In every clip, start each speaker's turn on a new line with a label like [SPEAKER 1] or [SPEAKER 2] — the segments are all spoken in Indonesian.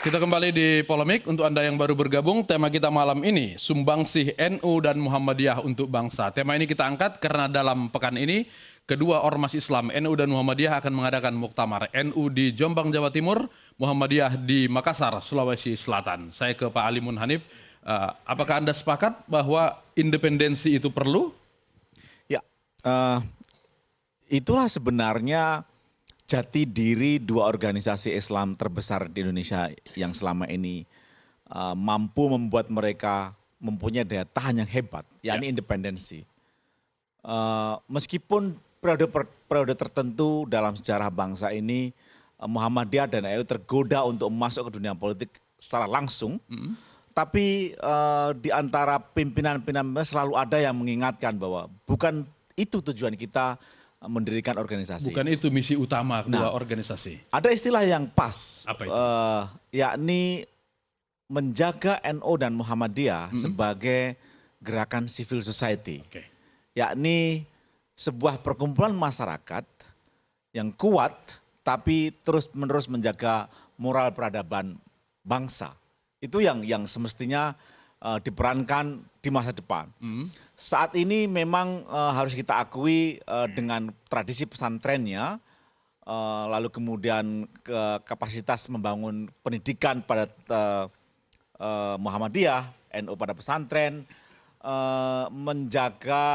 [SPEAKER 1] Kita kembali di Polemik. Untuk Anda yang baru bergabung, tema kita malam ini, sumbangsih NU dan Muhammadiyah untuk bangsa. Tema ini kita angkat karena dalam pekan ini, kedua ormas Islam, NU dan Muhammadiyah akan mengadakan muktamar. NU di Jombang, Jawa Timur, Muhammadiyah di Makassar, Sulawesi Selatan. Saya ke Pak Alimun Hanif, apakah Anda sepakat bahwa independensi itu perlu?
[SPEAKER 2] Ya, itulah sebenarnya jati diri dua organisasi Islam terbesar di Indonesia yang selama ini mampu membuat mereka mempunyai daya tahan yang hebat, yakni independensi. Meskipun periode tertentu dalam sejarah bangsa ini Muhammadiyah dan NU tergoda untuk masuk ke dunia politik secara langsung, tapi di antara pimpinan-pimpinan selalu ada yang mengingatkan bahwa bukan itu tujuan kita mendirikan organisasi.
[SPEAKER 1] Bukan itu misi utama kedua organisasi.
[SPEAKER 2] Ada istilah yang pas,
[SPEAKER 1] Apa itu?
[SPEAKER 2] yakni menjaga NU dan Muhammadiyah sebagai gerakan civil society.
[SPEAKER 1] Oke.
[SPEAKER 2] Yakni sebuah perkumpulan masyarakat yang kuat tapi terus-menerus menjaga moral peradaban bangsa. Itu yang semestinya diperankan di masa depan. Saat ini memang harus kita akui dengan tradisi pesantrennya, lalu kemudian kapasitas membangun pendidikan pada Muhammadiyah, NU pada pesantren, menjaga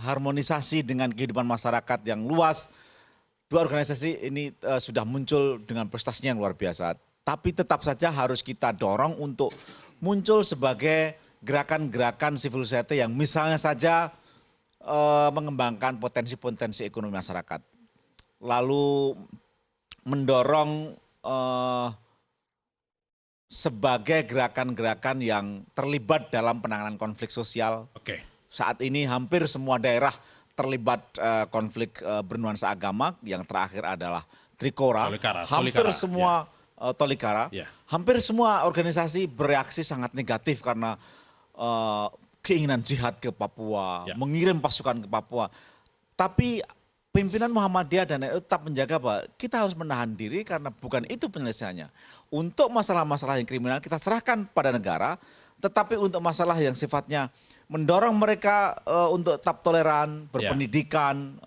[SPEAKER 2] harmonisasi dengan kehidupan masyarakat yang luas. Dua organisasi ini sudah muncul dengan prestasinya yang luar biasa. Tapi tetap saja harus kita dorong untuk muncul sebagai gerakan-gerakan civil society yang misalnya saja mengembangkan potensi-potensi ekonomi masyarakat. Lalu mendorong sebagai gerakan-gerakan yang terlibat dalam penanganan konflik sosial.
[SPEAKER 1] Oke.
[SPEAKER 2] Saat ini hampir semua daerah terlibat konflik bernuansa agama, yang terakhir adalah Trikora. Hampir semua Tolikara, hampir semua organisasi bereaksi sangat negatif karena keinginan jihad ke Papua, mengirim pasukan ke Papua. Tapi pimpinan Muhammadiyah dan NU tetap menjaga bahwa kita harus menahan diri karena bukan itu penyelesaiannya. Untuk masalah-masalah yang kriminal kita serahkan pada negara, tetapi untuk masalah yang sifatnya mendorong mereka untuk tetap toleran, berpendidikan,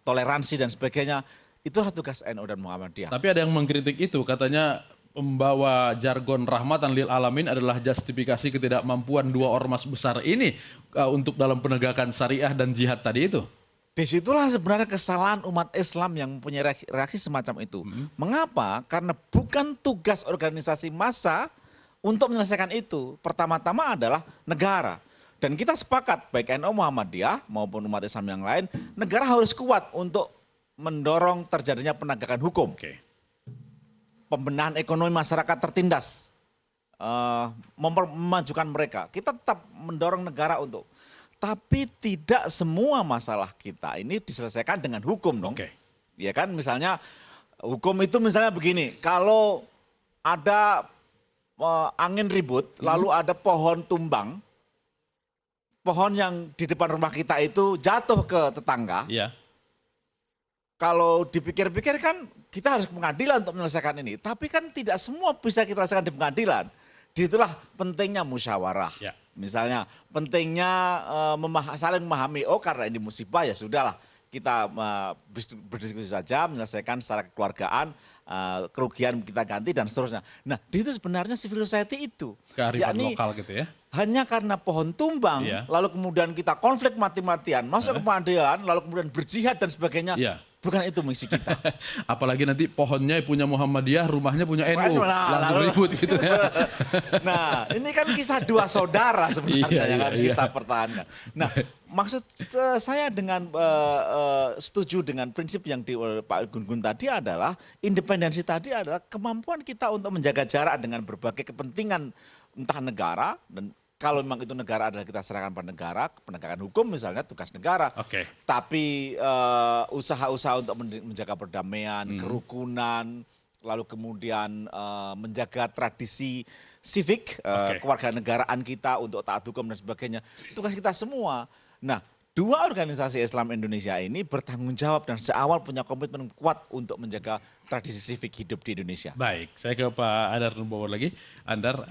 [SPEAKER 2] toleransi dan sebagainya, itulah tugas NU dan Muhammadiyah.
[SPEAKER 1] Tapi ada yang mengkritik itu, katanya membawa jargon rahmatan lil alamin adalah justifikasi ketidakmampuan dua ormas besar ini untuk dalam penegakan syariah dan jihad tadi itu.
[SPEAKER 2] Disitulah sebenarnya kesalahan umat Islam yang mempunyai reaksi semacam itu. Mengapa? Karena bukan tugas organisasi massa untuk menyelesaikan itu. Pertama-tama adalah negara. Dan kita sepakat, baik NU Muhammadiyah maupun umat Islam yang lain, negara harus kuat untuk mendorong terjadinya penegakan hukum. Pembenahan ekonomi masyarakat tertindas, memajukan mereka. Kita tetap mendorong negara untuk, tapi tidak semua masalah kita ini diselesaikan dengan hukum dong. Ya kan, misalnya hukum itu misalnya begini, kalau ada angin ribut, lalu ada pohon tumbang, pohon yang di depan rumah kita itu jatuh ke tetangga. Kalau dipikir-pikir kan kita harus ke pengadilan untuk menyelesaikan ini. Tapi kan tidak semua bisa kita selesaikan di pengadilan. Disitulah pentingnya musyawarah. Misalnya pentingnya saling memahami, oh karena ini musibah ya sudahlah. Kita berdiskusi saja, menyelesaikan secara kekeluargaan, kerugian kita ganti dan seterusnya. Nah di situ sebenarnya civil society itu.
[SPEAKER 1] Kearifan lokal gitu ya.
[SPEAKER 2] Hanya karena pohon tumbang, lalu kemudian kita konflik mati-matian, masuk ke pengadilan, lalu kemudian berjihad dan sebagainya. Bukan itu misi kita.
[SPEAKER 1] Apalagi nanti pohonnya punya Muhammadiyah, rumahnya punya NU. Langsung ribut gitu ya.
[SPEAKER 2] Nah ini kan kisah dua saudara sebenarnya yang harus kita pertahankan. Nah maksud saya dengan setuju dengan prinsip yang di Pak Gun-Gun tadi adalah independensi tadi adalah kemampuan kita untuk menjaga jarak dengan berbagai kepentingan entah negara, dan kalau memang itu negara adalah kita serahkan pada negara, penegakan hukum misalnya tugas negara. Tapi usaha-usaha untuk menjaga perdamaian, kerukunan, lalu kemudian menjaga tradisi civic, kewarganegaraan kita untuk taat hukum dan sebagainya, tugas kita semua. Nah dua organisasi Islam Indonesia ini bertanggung jawab dan seawal punya komitmen kuat untuk menjaga tradisi sivik hidup di Indonesia.
[SPEAKER 1] Baik, saya ke Pak Andar Numbawor lagi. Andar,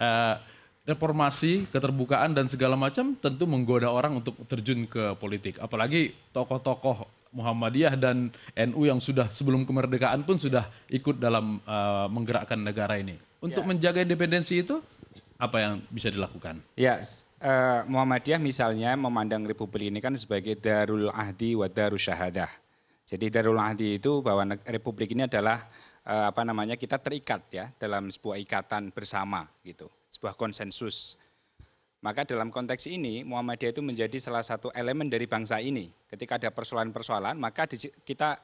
[SPEAKER 1] reformasi, keterbukaan dan segala macam tentu menggoda orang untuk terjun ke politik. Apalagi tokoh-tokoh Muhammadiyah dan NU yang sudah sebelum kemerdekaan pun sudah ikut dalam menggerakkan negara ini. Untuk menjaga independensi itu, apa yang bisa dilakukan?
[SPEAKER 3] Ya, Muhammadiyah misalnya memandang Republik ini kan sebagai Darul Ahdi wa Darul Syahadah. Jadi Darul Ahdi itu bahwa Republik ini adalah kita terikat ya dalam sebuah ikatan bersama gitu, sebuah konsensus. Maka dalam konteks ini Muhammadiyah itu menjadi salah satu elemen dari bangsa ini. Ketika ada persoalan-persoalan maka kita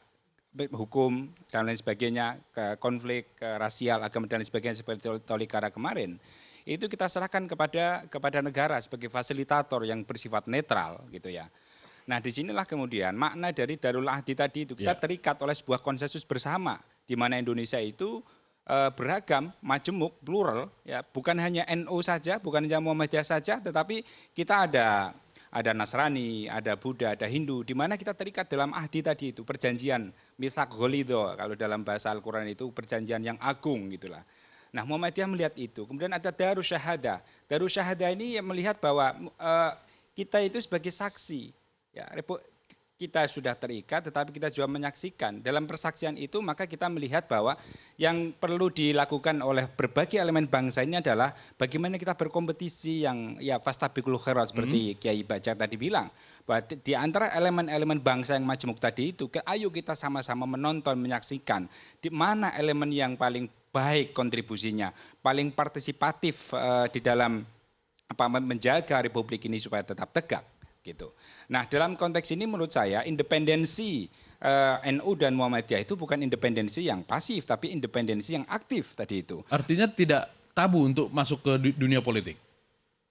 [SPEAKER 3] hukum dan lain sebagainya, ke konflik, ke rasial, agama dan lain sebagainya seperti Tolikara kemarin. Itu kita serahkan kepada negara sebagai fasilitator yang bersifat netral gitu ya. Nah disinilah kemudian makna dari Darul Ahdi tadi itu kita terikat oleh sebuah konsensus bersama di mana Indonesia itu beragam, majemuk, plural ya, bukan hanya NU saja, bukan hanya Muhammadiyah saja, tetapi kita ada Nasrani, ada Buddha, ada Hindu, di mana kita terikat dalam ahdi tadi itu, perjanjian mitsaq ghalidho, kalau dalam bahasa Al-Quran itu perjanjian yang agung gitulah. Nah Muhammadiyah melihat itu, kemudian ada Darus Syahadah. Darus Syahadah ini melihat bahwa kita itu sebagai saksi, ya, kita sudah terikat tetapi kita juga menyaksikan. Dalam persaksian itu maka kita melihat bahwa yang perlu dilakukan oleh berbagai elemen bangsa ini adalah bagaimana kita berkompetisi yang ya fastabiqul khairat seperti Kiai Bajak tadi bilang. Bahwa di antara elemen-elemen bangsa yang majemuk tadi itu, ayo kita sama-sama menonton, menyaksikan di mana elemen yang paling baik kontribusinya, paling partisipatif di dalam menjaga Republik ini supaya tetap tegak gitu. Nah, dalam konteks ini menurut saya independensi NU dan Muhammadiyah itu bukan independensi yang pasif tapi independensi yang aktif tadi itu.
[SPEAKER 1] Artinya tidak tabu untuk masuk ke dunia politik.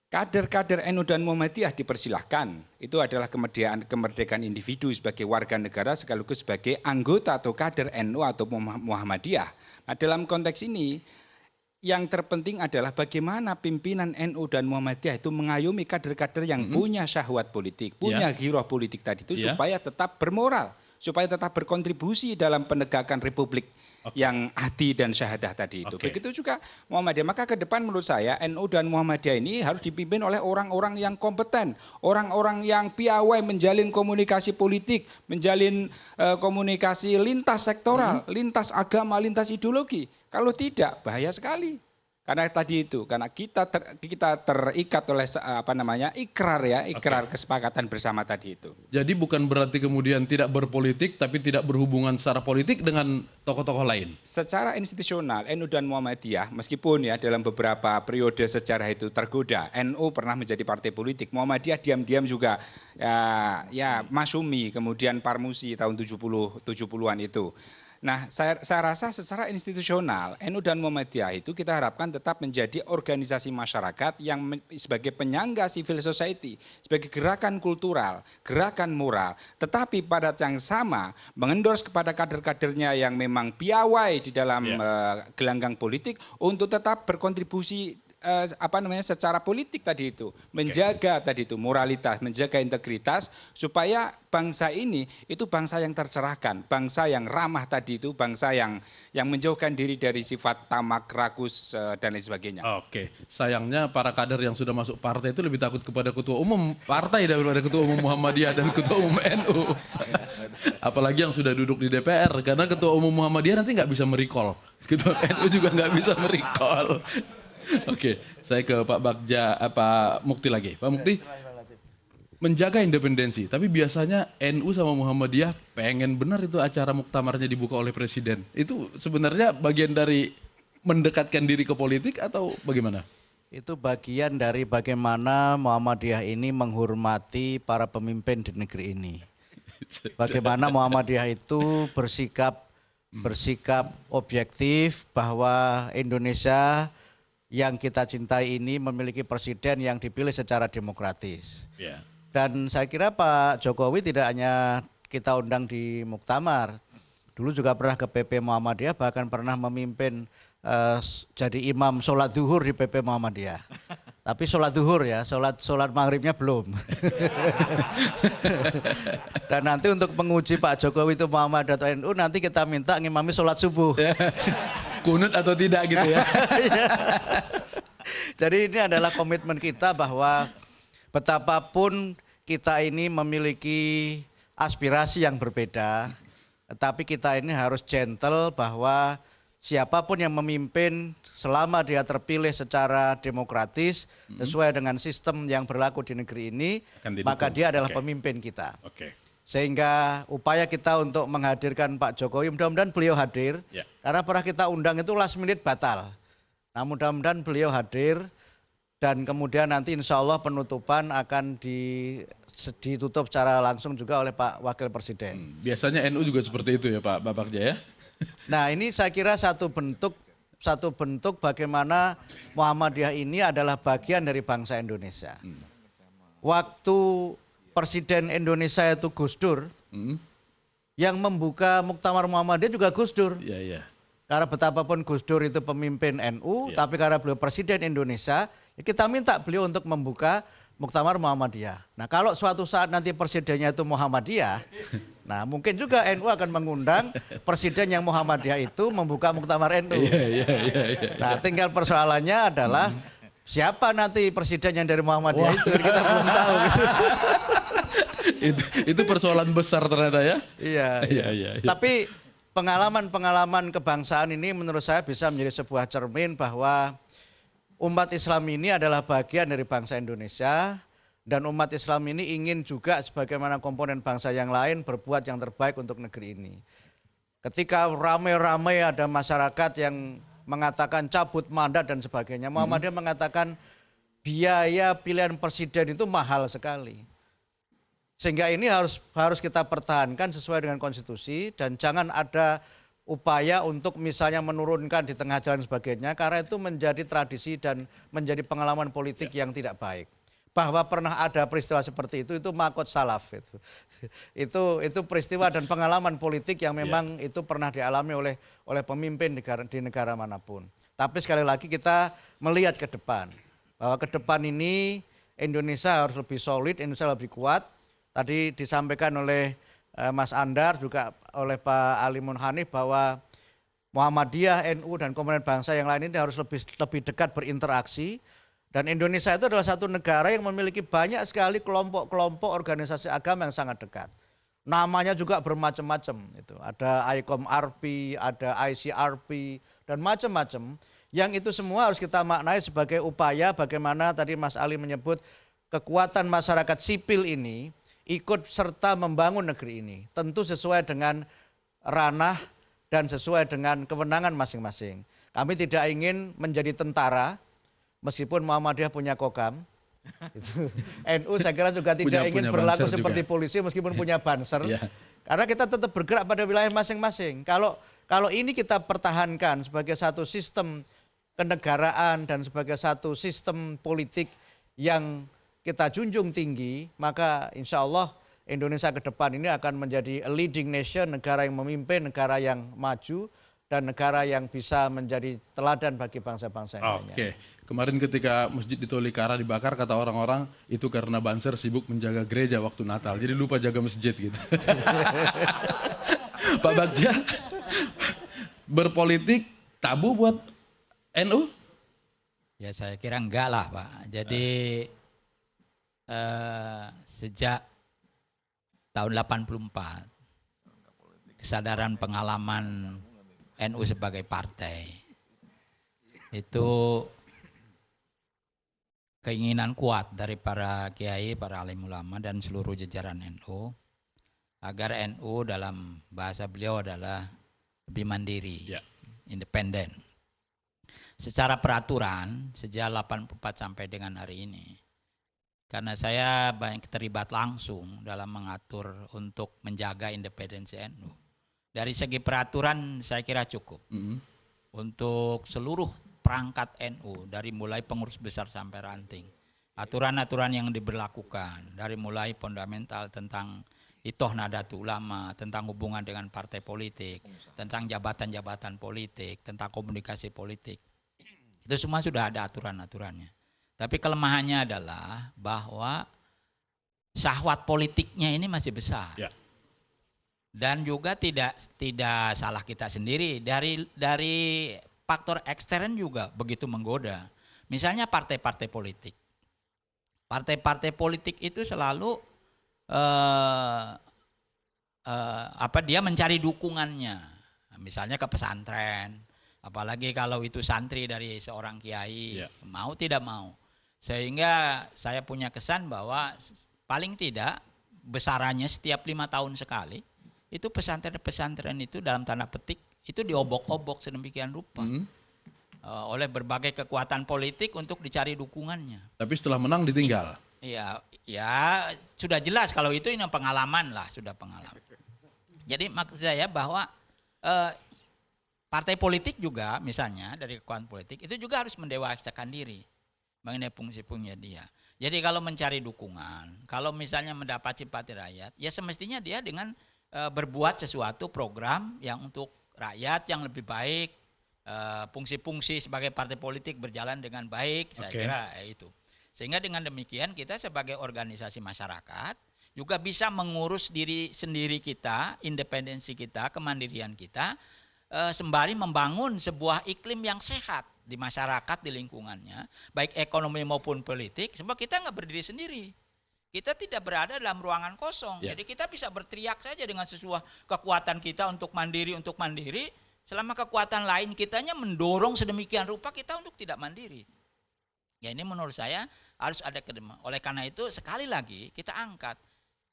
[SPEAKER 3] Kader-kader NU dan Muhammadiyah dipersilahkan. Itu adalah kemerdekaan individu sebagai warga negara sekaligus sebagai anggota atau kader NU atau Muhammadiyah. Nah, dalam konteks ini yang terpenting adalah bagaimana pimpinan NU dan Muhammadiyah itu mengayomi kader-kader yang punya syahwat politik, punya giroh politik tadi itu supaya tetap bermoral, supaya tetap berkontribusi dalam penegakan Republik yang ahdi dan syahadah tadi itu. Begitu juga Muhammadiyah. Maka ke depan menurut saya NU dan Muhammadiyah ini harus dipimpin oleh orang-orang yang kompeten, orang-orang yang piawai menjalin komunikasi politik, menjalin komunikasi lintas sektoral, lintas agama, lintas ideologi. Kalau tidak bahaya sekali. Karena tadi itu, karena kita terikat oleh ikrar kesepakatan bersama tadi itu.
[SPEAKER 1] Jadi bukan berarti kemudian tidak berpolitik, tapi tidak berhubungan secara politik dengan tokoh-tokoh lain.
[SPEAKER 3] Secara institusional, NU dan Muhammadiyah, meskipun ya dalam beberapa periode sejarah itu tergoda, NU pernah menjadi partai politik, Muhammadiyah diam-diam juga ya Masyumi, kemudian Parmusi tahun 70-an itu. Nah, saya rasa secara institusional NU dan Muhammadiyah itu kita harapkan tetap menjadi organisasi masyarakat yang sebagai penyangga civil society, sebagai gerakan kultural, gerakan moral, tetapi pada yang sama mengendorse kepada kader-kadernya yang memang piawai di dalam gelanggang politik untuk tetap berkontribusi secara politik tadi itu, menjaga tadi itu moralitas, menjaga integritas supaya bangsa ini itu bangsa yang tercerahkan, bangsa yang ramah tadi itu, bangsa yang menjauhkan diri dari sifat tamak, rakus dan lain sebagainya.
[SPEAKER 1] Oke, sayangnya para kader yang sudah masuk partai itu lebih takut kepada ketua umum partai daripada ketua umum Muhammadiyah dan ketua umum NU. Apalagi yang sudah duduk di DPR, karena ketua umum Muhammadiyah nanti nggak bisa merecall, ketua NU juga nggak bisa merecall. Oke, saya ke Pak Bagja, Pak Mukti lagi. Pak Mukti, menjaga independensi, tapi biasanya NU sama Muhammadiyah pengen benar itu acara muktamarnya dibuka oleh presiden. Itu sebenarnya bagian dari mendekatkan diri ke politik atau bagaimana?
[SPEAKER 4] Itu bagian dari bagaimana Muhammadiyah ini menghormati para pemimpin di negeri ini. Bagaimana Muhammadiyah itu bersikap objektif bahwa Indonesia yang kita cintai ini memiliki presiden yang dipilih secara demokratis. Dan saya kira Pak Jokowi tidak hanya kita undang di muktamar, dulu juga pernah ke PP Muhammadiyah, bahkan pernah memimpin jadi imam sholat zuhur di PP Muhammadiyah. Tapi sholat duhur ya, sholat maghribnya belum. Dan nanti untuk menguji Pak Jokowi itu Muhammad atau NU, nanti kita minta ngimami sholat subuh.
[SPEAKER 1] Kunut atau tidak gitu ya.
[SPEAKER 4] Jadi ini adalah komitmen kita bahwa betapapun kita ini memiliki aspirasi yang berbeda, tetapi kita ini harus gentle bahwa siapapun yang memimpin selama dia terpilih secara demokratis sesuai dengan sistem yang berlaku di negeri ini, maka dia adalah pemimpin kita. Sehingga upaya kita untuk menghadirkan Pak Jokowi, mudah-mudahan beliau hadir, karena pernah kita undang itu last minute batal. Nah mudah-mudahan beliau hadir dan kemudian nanti insya Allah penutupan akan ditutup secara langsung juga oleh Pak Wakil Presiden.
[SPEAKER 1] Biasanya NU juga seperti itu ya Pak Bagja ya?
[SPEAKER 4] Nah ini saya kira satu bentuk bagaimana Muhammadiyah ini adalah bagian dari bangsa Indonesia. Waktu Presiden Indonesia itu Gus Dur, yang membuka Muktamar Muhammadiyah juga Gus Dur. Karena betapapun Gus Dur itu pemimpin NU, tapi karena beliau Presiden Indonesia, kita minta beliau untuk membuka Muktamar Muhammadiyah. Nah kalau suatu saat nanti presidennya itu Muhammadiyah, nah mungkin juga NU akan mengundang presiden yang Muhammadiyah itu membuka Muktamar NU. Nah tinggal persoalannya adalah siapa nanti presiden yang dari Muhammadiyah itu kita belum tahu. Gitu.
[SPEAKER 1] itu persoalan besar ternyata ya.
[SPEAKER 4] Iya. Tapi pengalaman kebangsaan ini menurut saya bisa menjadi sebuah cermin bahwa umat Islam ini adalah bagian dari bangsa Indonesia dan umat Islam ini ingin juga sebagaimana komponen bangsa yang lain berbuat yang terbaik untuk negeri ini. Ketika ramai-ramai ada masyarakat yang mengatakan cabut mandat dan sebagainya, Muhammadiyah mengatakan biaya pilihan presiden itu mahal sekali. Sehingga ini harus kita pertahankan sesuai dengan konstitusi dan jangan ada upaya untuk misalnya menurunkan di tengah jalan sebagainya karena itu menjadi tradisi dan menjadi pengalaman politik yang tidak baik. Bahwa pernah ada peristiwa seperti itu makot salaf itu. Itu peristiwa dan pengalaman politik yang memang itu pernah dialami oleh pemimpin di negara manapun. Tapi sekali lagi kita melihat ke depan bahwa ke depan ini Indonesia harus lebih solid, Indonesia lebih kuat. Tadi disampaikan oleh Mas Andar juga oleh Pak Alimun Hanif bahwa Muhammadiyah, NU dan komponen bangsa yang lain ini harus lebih dekat berinteraksi dan Indonesia itu adalah satu negara yang memiliki banyak sekali kelompok-kelompok organisasi agama yang sangat dekat. Namanya juga bermacam-macam itu. Ada ICOM-RP, ada ICRP dan macam-macam yang itu semua harus kita maknai sebagai upaya bagaimana tadi Mas Ali menyebut kekuatan masyarakat sipil ini ikut serta membangun negeri ini. Tentu sesuai dengan ranah dan sesuai dengan kewenangan masing-masing. Kami tidak ingin menjadi tentara, meskipun Muhammadiyah punya kokam. NU saya kira juga tidak ingin berlaku seperti polisi meskipun punya banser. Karena kita tetap bergerak pada wilayah masing-masing. Kalau ini kita pertahankan sebagai satu sistem kenegaraan dan sebagai satu sistem politik yang kita junjung tinggi, maka insya Allah Indonesia ke depan ini akan menjadi a leading nation, negara yang memimpin, negara yang maju, dan negara yang bisa menjadi teladan bagi bangsa-bangsa yang lainnya.
[SPEAKER 1] Oke, kemarin ketika masjid di Tolikara dibakar, kata orang-orang itu karena Banser sibuk menjaga gereja waktu Natal, jadi lupa jaga masjid gitu. Pak Bagja, berpolitik tabu buat NU?
[SPEAKER 5] Ya saya kira enggak lah Pak, jadi sejak tahun 84 kesadaran pengalaman NU sebagai partai itu keinginan kuat dari para kiai, para alim ulama dan seluruh jajaran NU agar NU dalam bahasa beliau adalah lebih mandiri, independen. Secara peraturan sejak 84 sampai dengan hari ini. Karena saya banyak terlibat langsung dalam mengatur untuk menjaga independensi NU. Dari segi peraturan saya kira cukup. Untuk seluruh perangkat NU dari mulai pengurus besar sampai ranting. Aturan-aturan yang diberlakukan dari mulai fundamental tentang Itoh Nadatul Ulama, tentang hubungan dengan partai politik, tentang jabatan-jabatan politik, tentang komunikasi politik. Itu semua sudah ada aturan-aturannya. Tapi kelemahannya adalah bahwa syahwat politiknya ini masih besar. Ya. Dan juga tidak salah kita sendiri, dari faktor ekstern juga begitu menggoda. Misalnya partai-partai politik. Partai-partai politik itu selalu dia mencari dukungannya. Misalnya ke pesantren, apalagi kalau itu santri dari seorang kiai, mau tidak mau. Sehingga saya punya kesan bahwa paling tidak besarannya setiap 5 tahun sekali, itu pesantren-pesantren itu dalam tanda petik itu diobok-obok sedemikian rupa oleh berbagai kekuatan politik untuk dicari dukungannya.
[SPEAKER 1] Tapi setelah menang ditinggal.
[SPEAKER 5] Iya, ya sudah jelas kalau itu ini pengalaman lah, sudah pengalaman. Jadi maksud saya bahwa partai politik juga misalnya dari kekuatan politik itu juga harus mendewasakan diri mengenai fungsi-fungsinya dia. Jadi kalau mencari dukungan, kalau misalnya mendapat simpati rakyat, ya semestinya dia dengan berbuat sesuatu program yang untuk rakyat yang lebih baik, fungsi-fungsi sebagai partai politik berjalan dengan baik, saya kira itu. Sehingga dengan demikian kita sebagai organisasi masyarakat juga bisa mengurus diri sendiri kita, independensi kita, kemandirian kita, sembari membangun sebuah iklim yang sehat di masyarakat, di lingkungannya, baik ekonomi maupun politik, sebab kita nggak berdiri sendiri. Kita tidak berada dalam ruangan kosong. Jadi kita bisa berteriak saja dengan sesuatu kekuatan kita untuk mandiri, selama kekuatan lain kitanya mendorong sedemikian rupa kita untuk tidak mandiri. Ya ini menurut saya harus ada kedema. Oleh karena itu sekali lagi kita angkat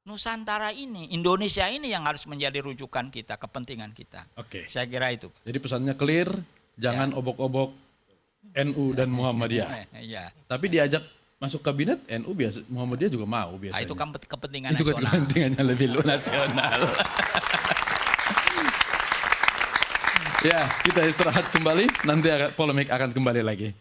[SPEAKER 5] Nusantara ini, Indonesia ini yang harus menjadi rujukan kita, kepentingan kita. Saya kira itu.
[SPEAKER 1] Jadi pesannya clear, jangan obok-obok NU dan Muhammadiyah. Tapi diajak masuk kabinet NU biasa, Muhammadiyah juga mau biasanya.
[SPEAKER 5] Itu kan kepentingan
[SPEAKER 1] itu
[SPEAKER 5] nasional. Itu
[SPEAKER 1] kepentingannya lebih nasional. Ya, kita istirahat kembali, nanti polemik akan kembali lagi.